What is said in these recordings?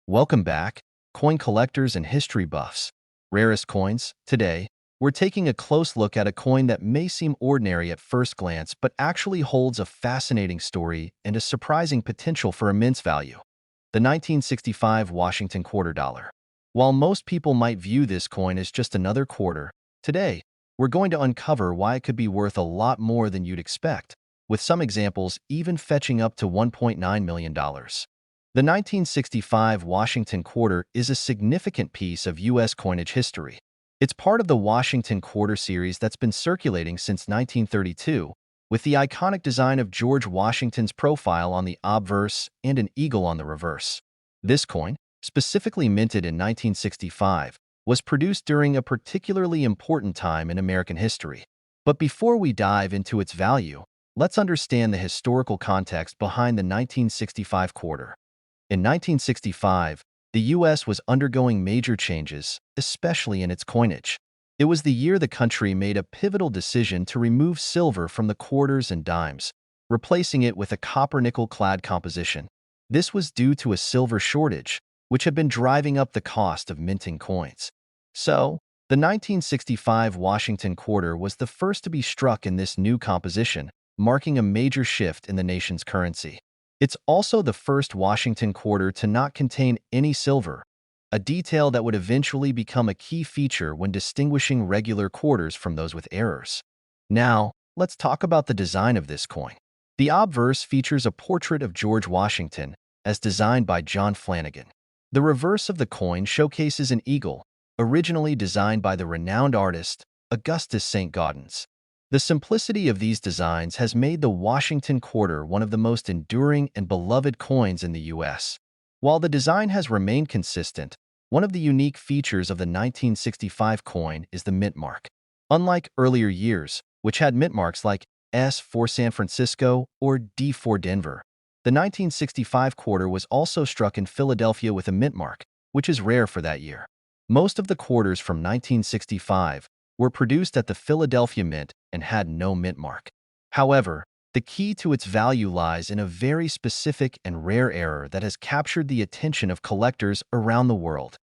Welcome back, coin collectors and history buffs. Rarest coins. Today, we're taking a close look at a coin that may seem ordinary at first glance but actually holds a fascinating story and a surprising potential for immense value. The 1965 Washington quarter dollar. While most people might view this coin as just another quarter, today, we're going to uncover why it could be worth a lot more than you'd expect, with some examples even fetching up to $1.9 million. The 1965 Washington quarter is a significant piece of U.S. coinage history. It's part of the Washington quarter series that's been circulating since 1932, with the iconic design of George Washington's profile on the obverse and an eagle on the reverse. This coin, specifically minted in 1965, was produced during a particularly important time in American history. But before we dive into its value, let's understand the historical context behind the 1965 quarter. In 1965, the U.S. was undergoing major changes, especially in its coinage. It was the year the country made a pivotal decision to remove silver from the quarters and dimes, replacing it with a copper-nickel-clad composition. This was due to a silver shortage, which had been driving up the cost of minting coins. So, the 1965 Washington quarter was the first to be struck in this new composition, marking a major shift in the nation's currency. It's also the first Washington quarter to not contain any silver, a detail that would eventually become a key feature when distinguishing regular quarters from those with errors. Now, let's talk about the design of this coin. The obverse features a portrait of George Washington, as designed by John Flanagan. The reverse of the coin showcases an eagle, originally designed by the renowned artist Augustus St. Gaudens. The simplicity of these designs has made the Washington quarter one of the most enduring and beloved coins in the U.S. While the design has remained consistent, one of the unique features of the 1965 coin is the mint mark. Unlike earlier years, which had mint marks like S for San Francisco or D for Denver, the 1965 quarter was also struck in Philadelphia with a mint mark, which is rare for that year. Most of the quarters from 1965 were produced at the Philadelphia Mint and had no mint mark. However, the key to its value lies in a very specific and rare error that has captured the attention of collectors around the world.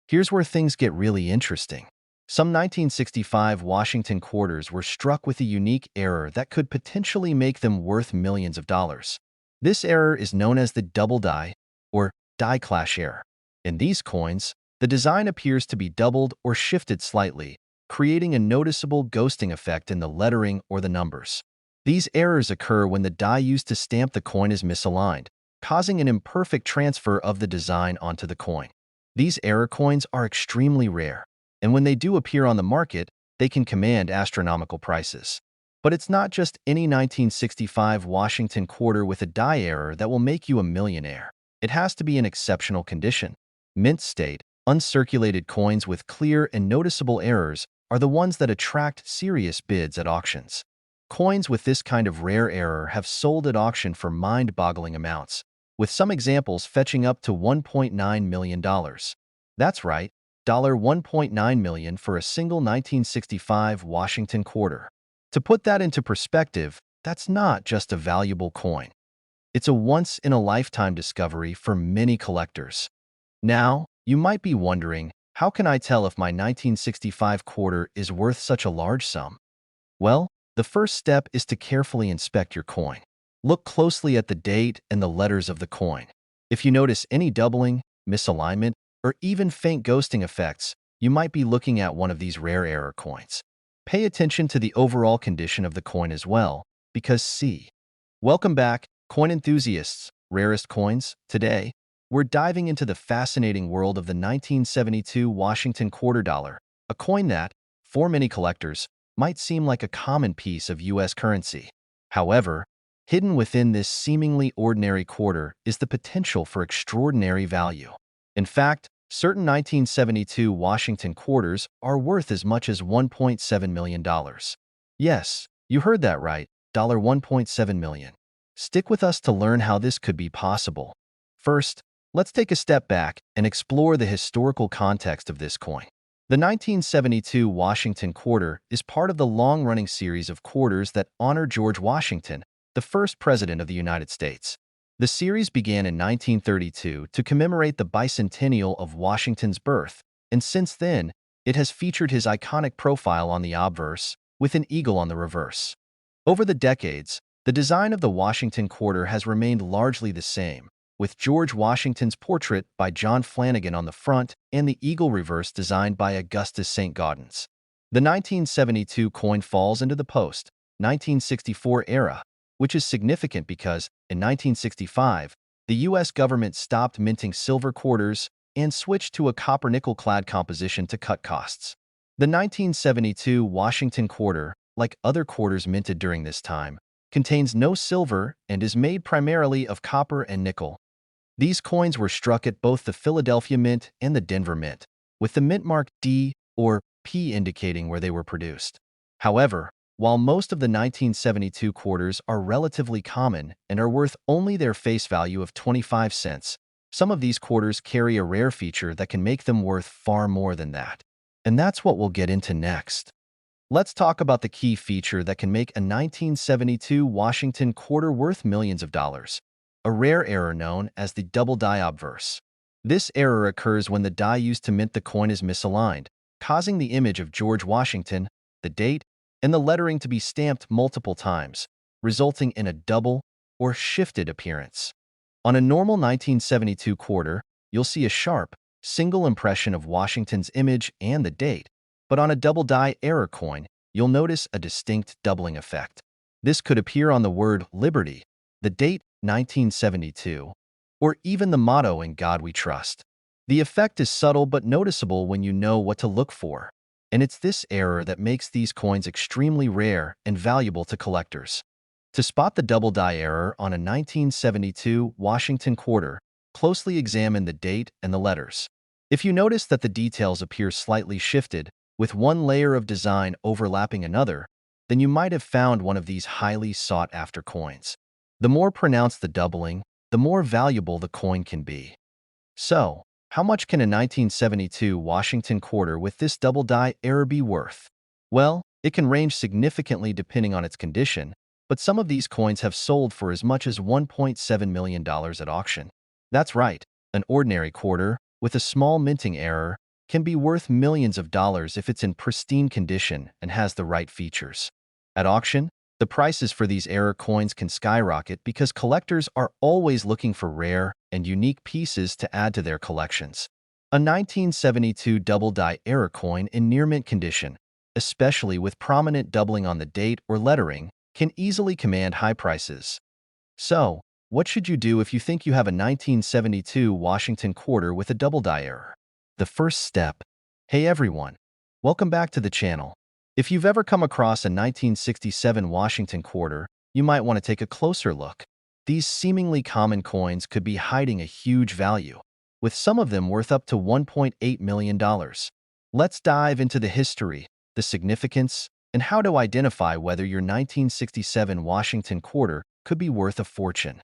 Here's where things get really interesting. Some 1965 Washington quarters were struck with a unique error that could potentially make them worth millions of dollars. This error is known as the double die, or die clash error. In these coins, the design appears to be doubled or shifted slightly, creating a noticeable ghosting effect in the lettering or the numbers. These errors occur when the die used to stamp the coin is misaligned, causing an imperfect transfer of the design onto the coin. These error coins are extremely rare, and when they do appear on the market, they can command astronomical prices. But it's not just any 1965 Washington quarter with a die error that will make you a millionaire. It has to be in exceptional condition. Mint state, uncirculated coins with clear and noticeable errors are the ones that attract serious bids at auctions. Coins with this kind of rare error have sold at auction for mind-boggling amounts, with some examples fetching up to $1.9 million. That's right, $1.9 million for a single 1965 Washington quarter. To put that into perspective, that's not just a valuable coin. It's a once-in-a-lifetime discovery for many collectors. Now, you might be wondering, how can I tell if my 1965 quarter is worth such a large sum? Well, the first step is to carefully inspect your coin. Look closely at the date and the letters of the coin. If you notice any doubling, misalignment, or even faint ghosting effects, you might be looking at one of these rare error coins. Pay attention to the overall condition of the coin as well, because see. Welcome back, coin enthusiasts, rarest coins. Today, we're diving into the fascinating world of the 1972 Washington quarter dollar, a coin that, for many collectors, might seem like a common piece of U.S. currency. However, hidden within this seemingly ordinary quarter is the potential for extraordinary value. In fact, certain 1972 Washington quarters are worth as much as $1.7 million. Yes, you heard that right, $1.7 million. Stick with us to learn how this could be possible. First, let's take a step back and explore the historical context of this coin. The 1972 Washington quarter is part of the long-running series of quarters that honor George Washington, the first president of the United States. The series began in 1932 to commemorate the bicentennial of Washington's birth, and since then, it has featured his iconic profile on the obverse, with an eagle on the reverse. Over the decades, the design of the Washington Quarter has remained largely the same, with George Washington's portrait by John Flanagan on the front and the eagle reverse designed by Augustus St. Gaudens. The 1972 coin falls into the post-1964 era, which is significant because, in 1965, the U.S. government stopped minting silver quarters and switched to a copper-nickel-clad composition to cut costs. The 1972 Washington Quarter, like other quarters minted during this time, contains no silver and is made primarily of copper and nickel. These coins were struck at both the Philadelphia Mint and the Denver Mint, with the mint mark D or P indicating where they were produced. However, while most of the 1972 quarters are relatively common and are worth only their face value of 25 cents, some of these quarters carry a rare feature that can make them worth far more than that. And that's what we'll get into next. Let's talk about the key feature that can make a 1972 Washington Quarter worth millions of dollars: a rare error known as the double die obverse. This error occurs when the die used to mint the coin is misaligned, causing the image of George Washington, the date, and the lettering to be stamped multiple times, resulting in a double or shifted appearance. On a normal 1972 quarter, you'll see a sharp, single impression of Washington's image and the date, but on a double die error coin, you'll notice a distinct doubling effect. This could appear on the word Liberty, the date 1972, or even the motto In God We Trust. The effect is subtle but noticeable when you know what to look for, and it's this error that makes these coins extremely rare and valuable to collectors. To spot the double die error on a 1972 Washington Quarter, closely examine the date and the letters. If you notice that the details appear slightly shifted, with one layer of design overlapping another, then you might have found one of these highly sought-after coins. The more pronounced the doubling, the more valuable the coin can be. So, how much can a 1972 Washington Quarter with this double die error be worth? Well, it can range significantly depending on its condition, but some of these coins have sold for as much as $1.7 million at auction. That's right, an ordinary quarter, with a small minting error, can be worth millions of dollars if it's in pristine condition and has the right features. At auction, the prices for these error coins can skyrocket because collectors are always looking for rare and unique pieces to add to their collections. A 1972 double die error coin in near mint condition, especially with prominent doubling on the date or lettering, can easily command high prices. So, what should you do if you think you have a 1972 Washington Quarter with a double die error? The first step. Hey everyone, welcome back to the channel. If you've ever come across a 1967 Washington Quarter, you might want to take a closer look. These seemingly common coins could be hiding a huge value, with some of them worth up to $1.8 million. Let's dive into the history, the significance, and how to identify whether your 1967 Washington Quarter could be worth a fortune.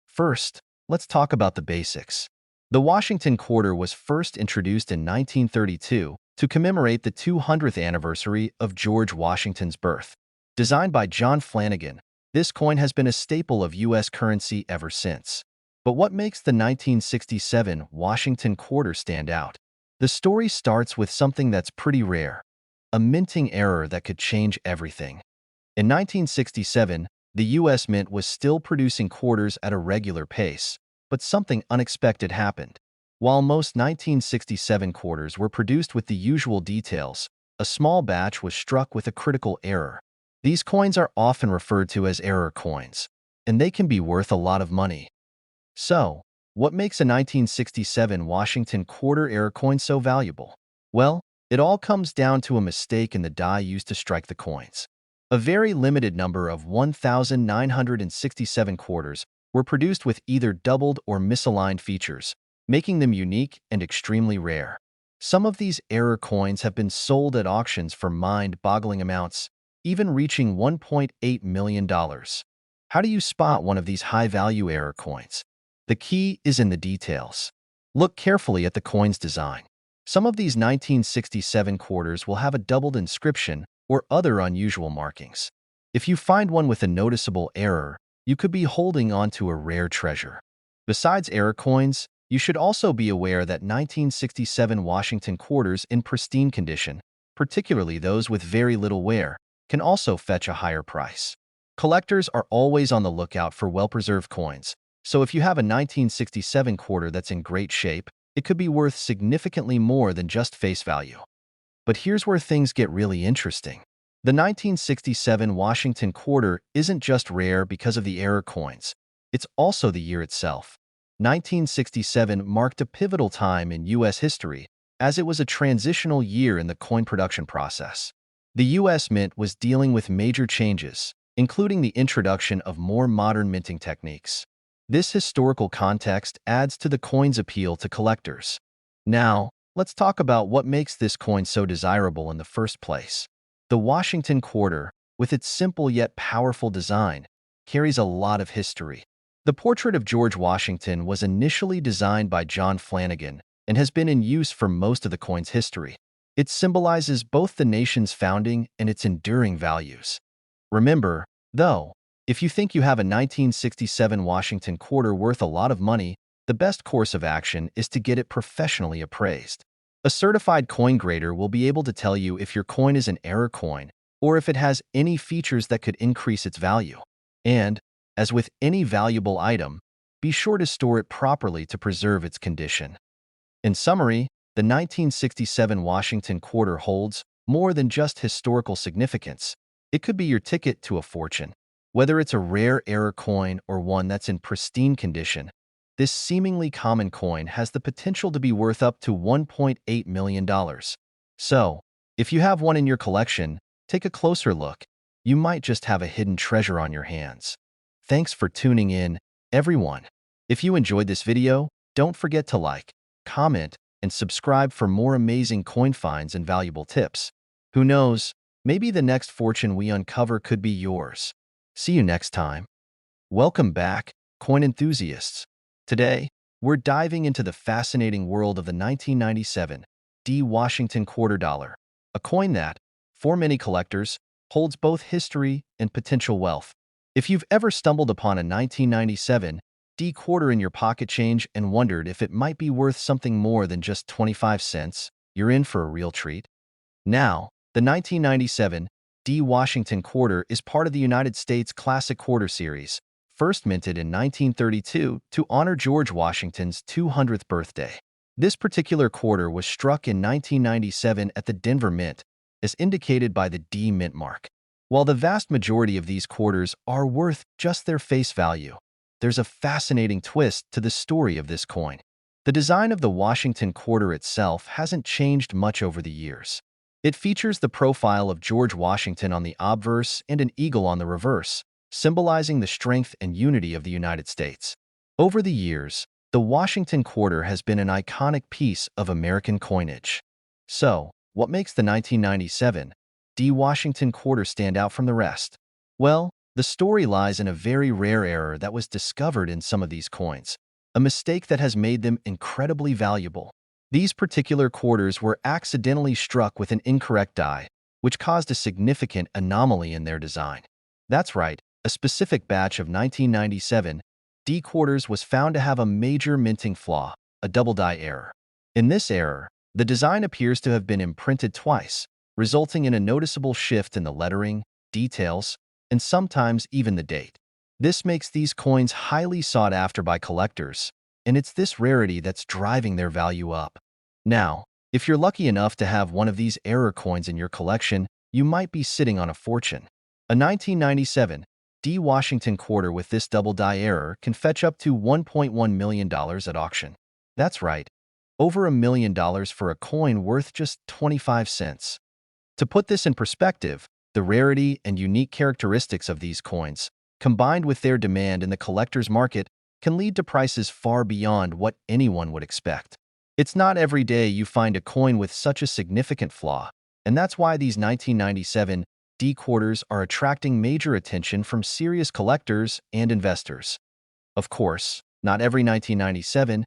First, let's talk about the basics. The Washington Quarter was first introduced in 1932 to commemorate the 200th anniversary of George Washington's birth. Designed by John Flanagan, this coin has been a staple of U.S. currency ever since. But what makes the 1967 Washington Quarter stand out? The story starts with something that's pretty rare: a minting error that could change everything. In 1967, the U.S. Mint was still producing quarters at a regular pace, but something unexpected happened. While most 1967 quarters were produced with the usual details, a small batch was struck with a critical error. These coins are often referred to as error coins, and they can be worth a lot of money. So, what makes a 1967 Washington Quarter error coin so valuable? Well, it all comes down to a mistake in the die used to strike the coins. A very limited number of 1,967 quarters were produced with either doubled or misaligned features, making them unique and extremely rare. Some of these error coins have been sold at auctions for mind-boggling amounts, even reaching $1.8 million. How do you spot one of these high-value error coins? The key is in the details. Look carefully at the coin's design. Some of these 1967 quarters will have a doubled inscription or other unusual markings. If you find one with a noticeable error, you could be holding onto a rare treasure. Besides error coins, you should also be aware that 1967 Washington quarters in pristine condition, particularly those with very little wear, can also fetch a higher price. Collectors are always on the lookout for well-preserved coins, so if you have a 1967 quarter that's in great shape, it could be worth significantly more than just face value. But here's where things get really interesting. The 1967 Washington quarter isn't just rare because of the error coins. It's also the year itself. 1967 marked a pivotal time in U.S. history, as it was a transitional year in the coin production process. The U.S. Mint was dealing with major changes, including the introduction of more modern minting techniques. This historical context adds to the coin's appeal to collectors. Now, let's talk about what makes this coin so desirable in the first place. The Washington quarter, with its simple yet powerful design, carries a lot of history. The portrait of George Washington was initially designed by John Flanagan and has been in use for most of the coin's history. It symbolizes both the nation's founding and its enduring values. Remember, though, if you think you have a 1967 Washington quarter worth a lot of money, the best course of action is to get it professionally appraised. A certified coin grader will be able to tell you if your coin is an error coin or if it has any features that could increase its value. And, as with any valuable item, be sure to store it properly to preserve its condition. In summary, the 1967 Washington quarter holds more than just historical significance. It could be your ticket to a fortune. Whether it's a rare error coin or one that's in pristine condition, this seemingly common coin has the potential to be worth up to $1.8 million. So, if you have one in your collection, take a closer look. You might just have a hidden treasure on your hands. Thanks for tuning in, everyone. If you enjoyed this video, don't forget to like, comment, and subscribe for more amazing coin finds and valuable tips. Who knows, maybe the next fortune we uncover could be yours. See you next time. Welcome back, coin enthusiasts. Today, we're diving into the fascinating world of the 1997 Washington quarter dollar, a coin that, for many collectors, holds both history and potential wealth. If you've ever stumbled upon a 1997 quarter in your pocket change and wondered if it might be worth something more than just 25 cents, you're in for a real treat. Now, the 1997 Washington quarter is part of the United States Classic Quarter Series, first minted in 1932 to honor George Washington's 200th birthday. This particular quarter was struck in 1997 at the Denver Mint, as indicated by the D mint mark. While the vast majority of these quarters are worth just their face value, there's a fascinating twist to the story of this coin. The design of the Washington quarter itself hasn't changed much over the years. It features the profile of George Washington on the obverse and an eagle on the reverse, symbolizing the strength and unity of the United States. Over the years, the Washington quarter has been an iconic piece of American coinage. So, what makes the 1997 Washington quarter stand out from the rest? Well, the story lies in a very rare error that was discovered in some of these coins, a mistake that has made them incredibly valuable. These particular quarters were accidentally struck with an incorrect die, which caused a significant anomaly in their design. That's right, a specific batch of 1997 quarters was found to have a major minting flaw, a double die error. In this error, the design appears to have been imprinted twice, resulting in a noticeable shift in the lettering, details, and sometimes even the date. This makes these coins highly sought after by collectors, and it's this rarity that's driving their value up. Now, if you're lucky enough to have one of these error coins in your collection, you might be sitting on a fortune. A 1997 Washington quarter with this double die error can fetch up to $1.1 million at auction. That's right, over $1 million for a coin worth just 25 cents. To put this in perspective, the rarity and unique characteristics of these coins, combined with their demand in the collector's market, can lead to prices far beyond what anyone would expect. It's not every day you find a coin with such a significant flaw, and that's why these 1997 quarters are attracting major attention from serious collectors and investors. Of course, not every 1997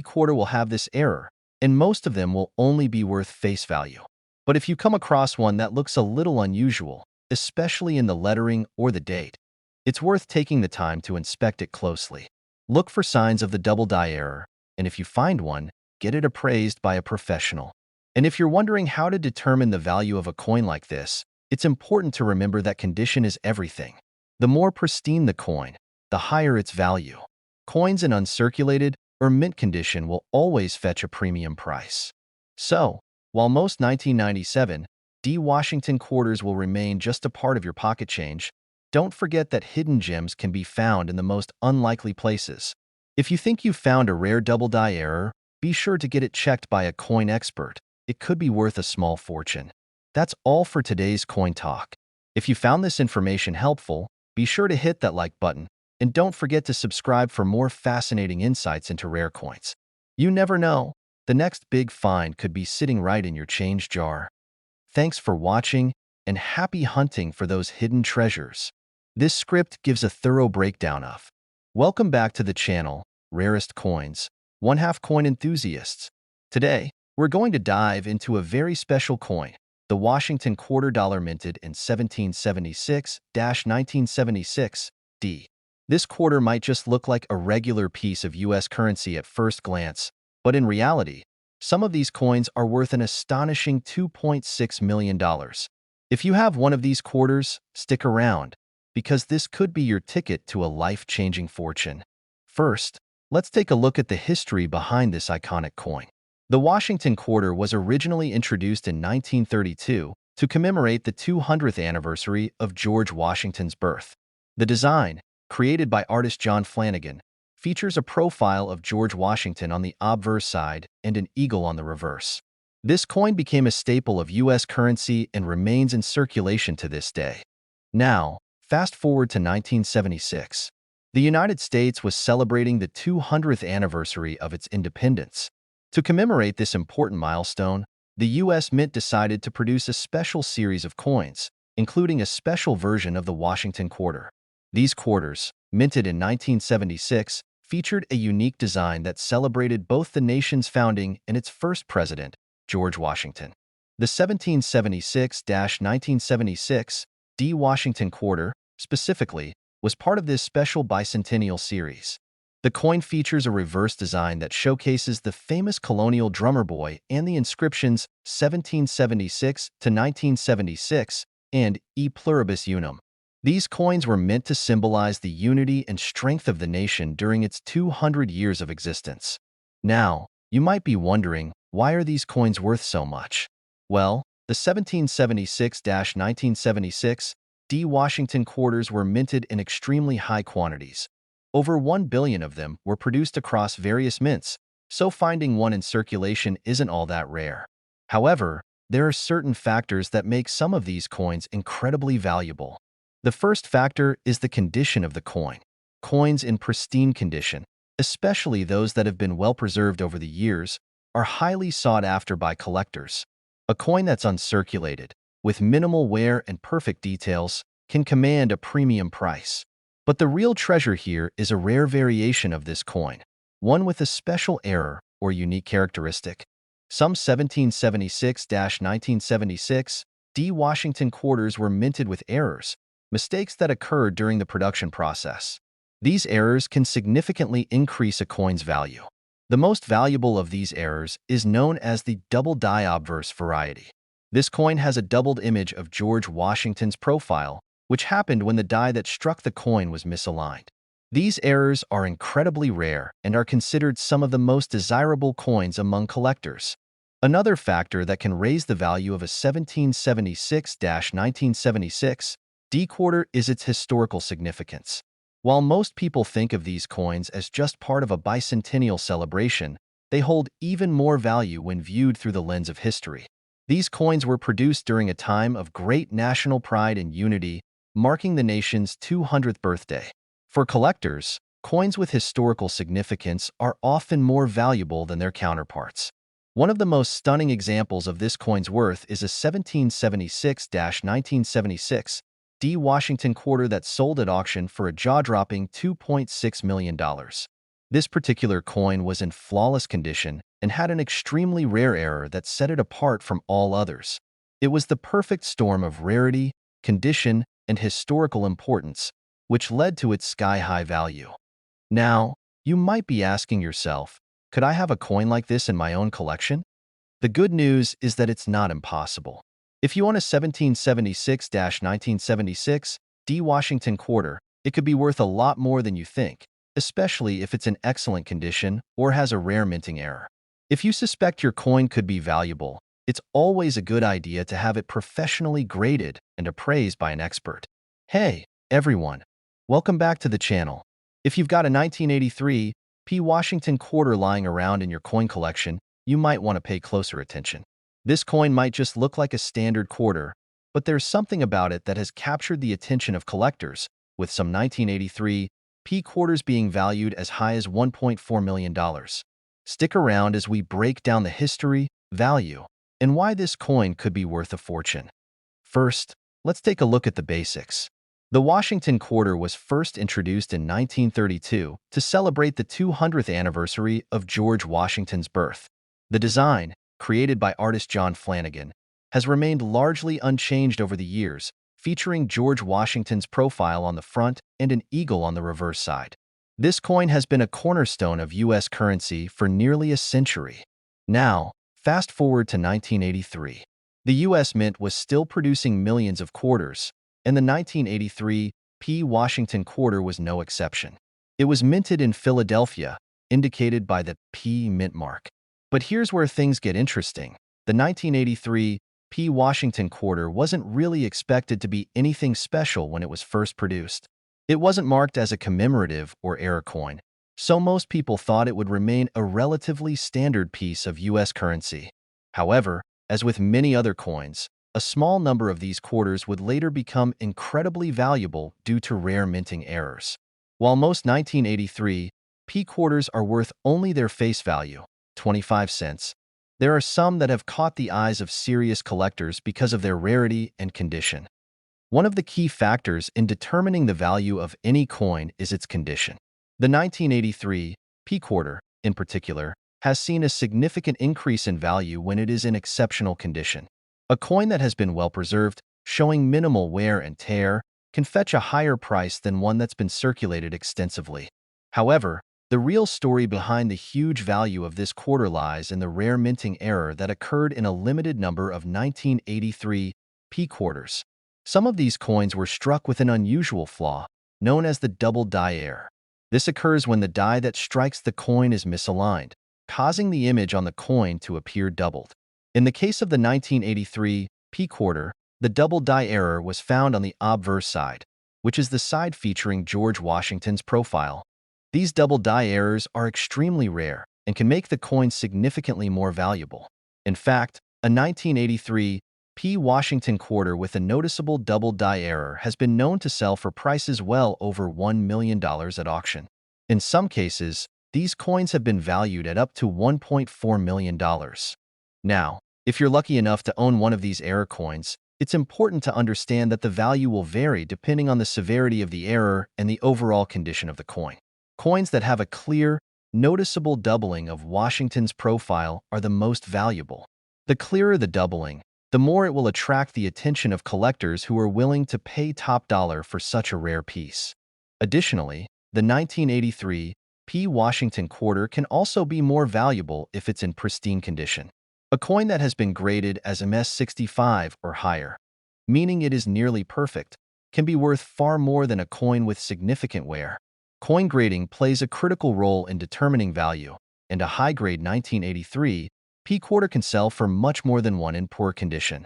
quarter will have this error, and most of them will only be worth face value. But if you come across one that looks a little unusual, especially in the lettering or the date, It's worth taking the time to inspect it closely. Look for signs of the double die error, and if you find one, get it appraised by a professional. And if you're wondering how to determine the value of a coin like this, it's important to remember that condition is everything. The more pristine the coin, the higher its value. Coins in uncirculated or mint condition will always fetch a premium price. So, while most 1997 D Washington quarters will remain just a part of your pocket change, don't forget that hidden gems can be found in the most unlikely places. If you think you've found a rare double die error, be sure to get it checked by a coin expert. It could be worth a small fortune. That's all for today's Coin Talk. If you found this information helpful, be sure to hit that like button, and don't forget to subscribe for more fascinating insights into rare coins. You never know, the next big find could be sitting right in your change jar. Thanks for watching, and happy hunting for those hidden treasures. This script gives a thorough breakdown of. Welcome back to the channel, Rarest Coins, one-half coin enthusiasts. Today, we're going to dive into a very special coin, the Washington quarter dollar minted in 1776-1976 D. This quarter might just look like a regular piece of U.S. currency at first glance, but in reality, some of these coins are worth an astonishing $2.6 million. If you have one of these quarters, stick around, because this could be your ticket to a life-changing fortune. First, let's take a look at the history behind this iconic coin. The Washington quarter was originally introduced in 1932 to commemorate the 200th anniversary of George Washington's birth. The design, created by artist John Flanagan, features a profile of George Washington on the obverse side and an eagle on the reverse. This coin became a staple of U.S. currency and remains in circulation to this day. Now, fast forward to 1976. The United States was celebrating the 200th anniversary of its independence. To commemorate this important milestone, the U.S. Mint decided to produce a special series of coins, including a special version of the Washington quarter. These quarters, minted in 1976, featured a unique design that celebrated both the nation's founding and its first president, George Washington. The 1776-1976 D Washington quarter, specifically, was part of this special bicentennial series. The coin features a reverse design that showcases the famous colonial drummer boy and the inscriptions 1776 to 1976 and E Pluribus Unum. These coins were meant to symbolize the unity and strength of the nation during its 200 years of existence. Now, you might be wondering, why are these coins worth so much? Well, the 1776-1976 D Washington quarters were minted in extremely high quantities. Over 1 billion of them were produced across various mints, so finding one in circulation isn't all that rare. However, there are certain factors that make some of these coins incredibly valuable. The first factor is the condition of the coin. Coins in pristine condition, especially those that have been well preserved over the years, are highly sought after by collectors. A coin that's uncirculated, with minimal wear and perfect details, can command a premium price. But the real treasure here is a rare variation of this coin, one with a special error or unique characteristic. Some 1776-1976 D Washington quarters were minted with errors, mistakes that occurred during the production process. These errors can significantly increase a coin's value. The most valuable of these errors is known as the double die obverse variety. This coin has a doubled image of George Washington's profile, which happened when the die that struck the coin was misaligned. These errors are incredibly rare and are considered some of the most desirable coins among collectors. Another factor that can raise the value of a 1776-1976 D quarter is its historical significance. While most people think of these coins as just part of a bicentennial celebration, they hold even more value when viewed through the lens of history. These coins were produced during a time of great national pride and unity, marking the nation's 200th birthday. For collectors, coins with historical significance are often more valuable than their counterparts. One of the most stunning examples of this coin's worth is a 1776-1976 D Washington quarter that sold at auction for a jaw-dropping $2.6 million. This particular coin was in flawless condition and had an extremely rare error that set it apart from all others. It was the perfect storm of rarity, condition, and historical importance, which led to its sky-high value. Now, you might be asking yourself, could I have a coin like this in my own collection? The good news is that it's not impossible. If you own a 1776-1976 D Washington quarter, it could be worth a lot more than you think, especially if it's in excellent condition or has a rare minting error. If you suspect your coin could be valuable, it's always a good idea to have it professionally graded and appraised by an expert. Hey, everyone. Welcome back to the channel. If you've got a 1983 P Washington quarter lying around in your coin collection, you might want to pay closer attention. This coin might just look like a standard quarter, but there's something about it that has captured the attention of collectors, with some 1983 P quarters being valued as high as $1.4 million. Stick around as we break down the history, value, and why this coin could be worth a fortune. First, let's take a look at the basics. The Washington quarter was first introduced in 1932 to celebrate the 200th anniversary of George Washington's birth. The design, created by artist John Flanagan, has remained largely unchanged over the years, featuring George Washington's profile on the front and an eagle on the reverse side. This coin has been a cornerstone of U.S. currency for nearly a century. Now, fast forward to 1983. The U.S. Mint was still producing millions of quarters, and the 1983 P. Washington quarter was no exception. It was minted in Philadelphia, indicated by the P mint mark. But here's where things get interesting. The 1983 P. Washington quarter wasn't really expected to be anything special when it was first produced. It wasn't marked as a commemorative or error coin, so most people thought it would remain a relatively standard piece of U.S. currency. However, as with many other coins, a small number of these quarters would later become incredibly valuable due to rare minting errors. While most 1983 P quarters are worth only their face value, 25 cents, there are some that have caught the eyes of serious collectors because of their rarity and condition. One of the key factors in determining the value of any coin is its condition. The 1983 P quarter, in particular, has seen a significant increase in value when it is in exceptional condition. A coin that has been well preserved, showing minimal wear and tear, can fetch a higher price than one that's been circulated extensively. However, the real story behind the huge value of this quarter lies in the rare minting error that occurred in a limited number of 1983 P quarters. Some of these coins were struck with an unusual flaw, known as the double die error. This occurs when the die that strikes the coin is misaligned, causing the image on the coin to appear doubled. In the case of the 1983 P quarter, the double die error was found on the obverse side, which is the side featuring George Washington's profile. These double die errors are extremely rare and can make the coin significantly more valuable. In fact, a 1983 P Washington quarter with a noticeable double die error has been known to sell for prices well over $1 million at auction. In some cases, these coins have been valued at up to $1.4 million. Now, if you're lucky enough to own one of these error coins, it's important to understand that the value will vary depending on the severity of the error and the overall condition of the coin. Coins that have a clear, noticeable doubling of Washington's profile are the most valuable. The clearer the doubling, the more it will attract the attention of collectors who are willing to pay top dollar for such a rare piece. Additionally, the 1983 P Washington quarter can also be more valuable if it's in pristine condition. A coin that has been graded as MS65 or higher, meaning it is nearly perfect, can be worth far more than a coin with significant wear. Coin grading plays a critical role in determining value, and a high-grade 1983 P quarter can sell for much more than one in poor condition.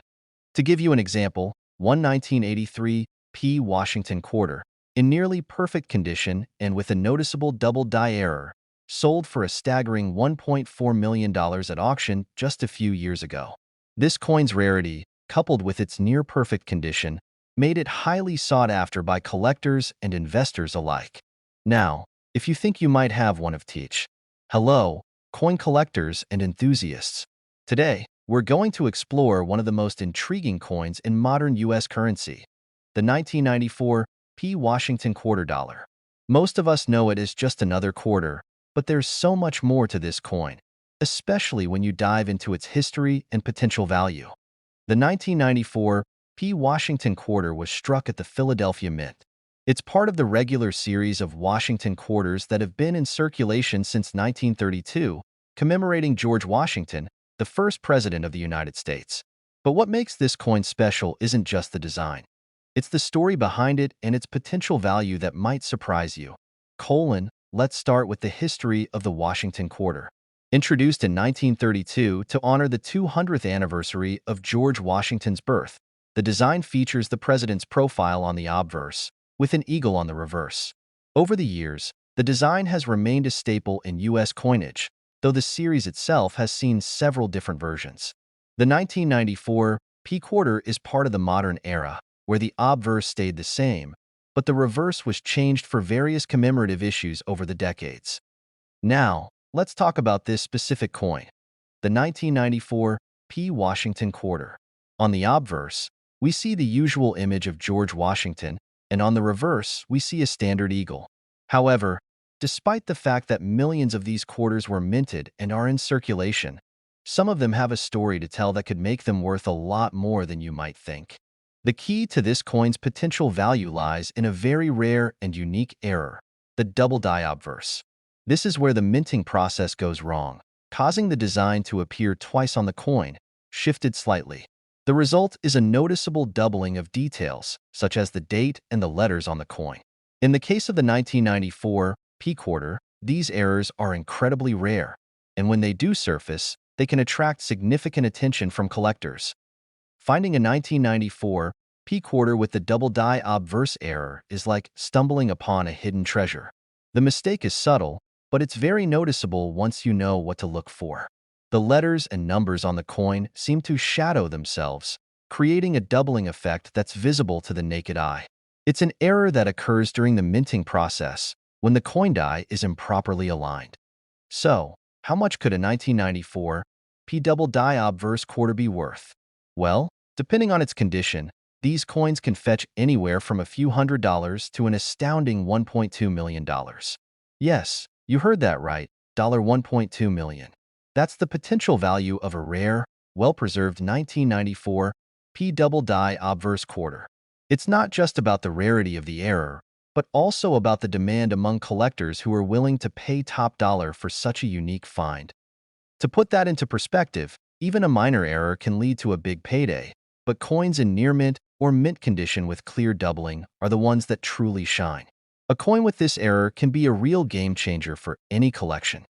To give you an example, one 1983 P Washington quarter, in nearly perfect condition and with a noticeable double die error, sold for a staggering $1.4 million at auction just a few years ago. This coin's rarity, coupled with its near-perfect condition, made it highly sought after by collectors and investors alike. Now, if you think you might have one of each, hello, coin collectors and enthusiasts. Today, we're going to explore one of the most intriguing coins in modern U.S. currency, the 1994 P Washington quarter dollar. Most of us know it as just another quarter, but there's so much more to this coin, especially when you dive into its history and potential value. The 1994 P Washington quarter was struck at the Philadelphia Mint, It's part of the regular series of Washington quarters that have been in circulation since 1932, commemorating George Washington, the first president of the United States. But what makes this coin special isn't just the design. It's the story behind it and its potential value that might surprise you. Let's start with the history of the Washington quarter. Introduced in 1932 to honor the 200th anniversary of George Washington's birth, the design features the president's profile on the obverse, with an eagle on the reverse. Over the years, the design has remained a staple in U.S. coinage, though the series itself has seen several different versions. The 1994 P quarter is part of the modern era, where the obverse stayed the same, but the reverse was changed for various commemorative issues over the decades. Now, let's talk about this specific coin, the 1994 P Washington quarter. On the obverse, we see the usual image of George Washington, and on the reverse, we see a standard eagle. However, despite the fact that millions of these quarters were minted and are in circulation, some of them have a story to tell that could make them worth a lot more than you might think. The key to this coin's potential value lies in a very rare and unique error, the double die obverse. This is where the minting process goes wrong, causing the design to appear twice on the coin, shifted slightly. The result is a noticeable doubling of details, such as the date and the letters on the coin. In the case of the 1994 P quarter, these errors are incredibly rare, and when they do surface, they can attract significant attention from collectors. Finding a 1994 P quarter with the double die obverse error is like stumbling upon a hidden treasure. The mistake is subtle, but it's very noticeable once you know what to look for. The letters and numbers on the coin seem to shadow themselves, creating a doubling effect that's visible to the naked eye. It's an error that occurs during the minting process, when the coin die is improperly aligned. So, how much could a 1994 P double die obverse quarter be worth? Well, depending on its condition, these coins can fetch anywhere from a few $100s to an astounding $1.2 million. Yes, you heard that right, $1.2 million. That's the potential value of a rare, well-preserved 1994 P double die obverse quarter. It's not just about the rarity of the error, but also about the demand among collectors who are willing to pay top dollar for such a unique find. To put that into perspective, even a minor error can lead to a big payday, but coins in near mint or mint condition with clear doubling are the ones that truly shine. A coin with this error can be a real game changer for any collection.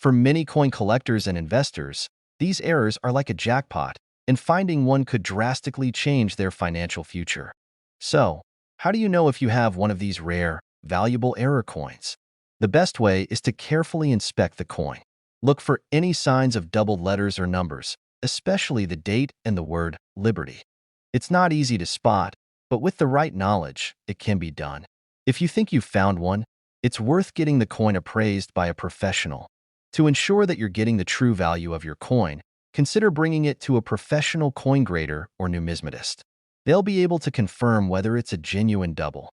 For many coin collectors and investors, these errors are like a jackpot, and finding one could drastically change their financial future. So, how do you know if you have one of these rare, valuable error coins? The best way is to carefully inspect the coin. Look for any signs of doubled letters or numbers, especially the date and the word Liberty. It's not easy to spot, but with the right knowledge, it can be done. If you think you've found one, it's worth getting the coin appraised by a professional. To ensure that you're getting the true value of your coin, consider bringing it to a professional coin grader or numismatist. They'll be able to confirm whether it's a genuine double.